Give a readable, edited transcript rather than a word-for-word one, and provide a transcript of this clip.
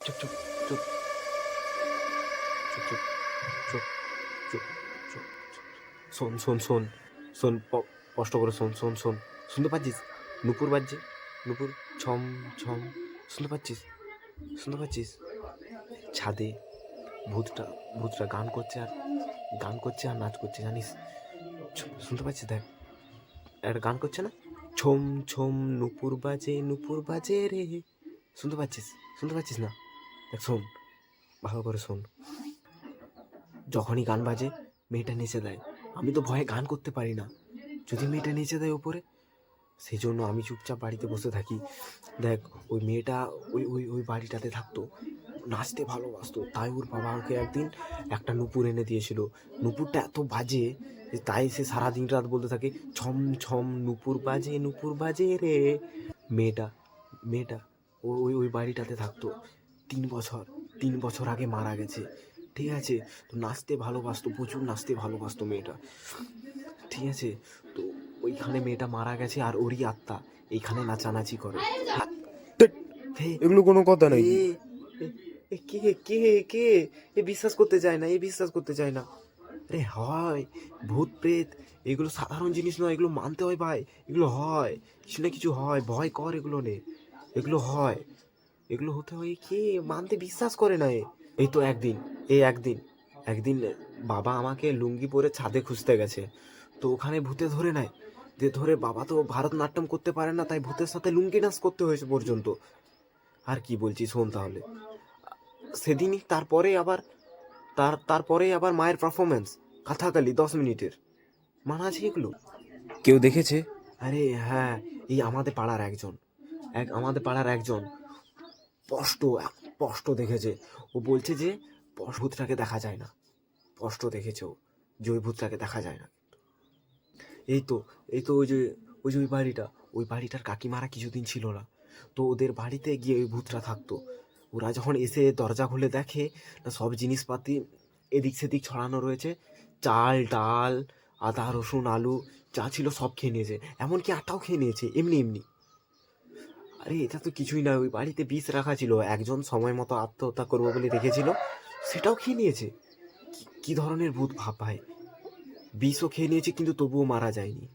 চুপ চুপ চুপ চুপ চুপ চুপ চুপ চুপ চুপ। শোন শোন শোন শোন, কষ্ট করে শোন শোন শোন। শুনতে পাচ্ছিস? নুপুর বাজছে, নুপুর ছম ছম। শুনতে পাচ্ছিস? শুনতে পাচ্ছিস? ছাদে ভূতটা ভূতটা গান করছে আর নাচ করছে, জানিস? শুনতে পাচ্ছিস? দেখ, একটা গান করছে না, ছম ছম নুপুর বাজে রে। শুনতে পাচ্ছিস? শুনতে পাচ্ছিস না? দেখ, শোন, ভালো করে শোন। যখনই গান বাজে মেয়েটা নেচে দেয়। আমি তো ভয়ে গান করতে পারি না, যদি মেয়েটা নেচে দেয় ওপরে, সেই জন্য আমি চুপচাপ বাড়িতে বসে থাকি। দেখ, ওই মেয়েটা ওই ওই ওই বাড়িটাতে থাকতো, নাচতে ভালোবাসতো, তাই ওর বাবা ওকে একদিন একটা নুপুর এনে দিয়েছিল। নুপুরটা এত বাজে যে তাই সে সারাদিন রাত বলতে থাকে, ছম ছম নুপুর বাজে রে। মেয়েটা মেয়েটা ওই ওই বাড়িটাতে থাকতো 3 বছর। 3 বছর আগে মারা গেছে, ঠিক আছে? তো নাচতে ভালোবাসতো, প্রচুর নাচতে ভালোবাসতো মেয়েটা, ঠিক আছে? তো ওইখানে মেয়েটা মারা গেছে আর ওরই আত্মা এইখানে নাচানাচি করে। এগুলো কোনো কথা নাকি? কে কে কে এ বিশ্বাস করতে চায় না, না। আরে হয়, ভূত প্রেত এগুলো সাধারণ জিনিস নয়, এগুলো মানতে হয় ভাই। এগুলো হয়, কিছু না কিছু হয়, ভয় কর এগুলো নে। এগুলো হয়, এগুলো হতে হয়, কে মানতে বিশ্বাস করে না এ। এই তো একদিন একদিন বাবা আমাকে লুঙ্গি পরে ছাদে খুঁজতে গেছে, তো ওখানে ভূতে ধরে নেয়। ধরে, বাবা তো ভারতনাট্যম করতে পারে না, তাই ভূতের সাথে লুঙ্গি ডান্স করতে হয়েছে পর্যন্ত। আর কি বলছি শোন তাহলে। সেদিনই তারপরে আবার মায়ের পারফরমেন্স, কাথাকালি 10 মিনিটের। মানা আছে এগুলো? কেউ দেখেছে? আরে হ্যাঁ, এই আমাদের পাড়ার একজন স্পষ্ট স্পষ্ট দেখেছে। ও বলছে যে ভূতটাকে দেখা যায় না, স্পষ্ট দেখেছে ও, যে ওই ভূতটাকে দেখা যায় না। এই তো ওই যে ওই বাড়িটার কাকিমারা কিছুদিন ছিল না, তো ওদের বাড়িতে গিয়ে ওই ভূতটা থাকতো। ওরা যখন এসে দরজা খুলে দেখে, না সব জিনিসপাতি এদিক সেদিক ছড়ানো রয়েছে, চাল ডাল আদা রসুন আলু যা ছিল সব খেয়ে নিয়েছে, এমনকি আটাও খেয়ে নিয়েছে এমনি এমনি। আরে এটা তো কিছুই না, ওই বাড়িতে বিষ রাখা ছিল, একজন সময় মতো আত্মহত্যা করবো বলে রেখেছিল, সেটাও খেয়ে নিয়েছে। কি ধরনের ভূত ভাব ভাই! বিষও খেয়ে নিয়েছে কিন্তু তবুও মারা যায়নি।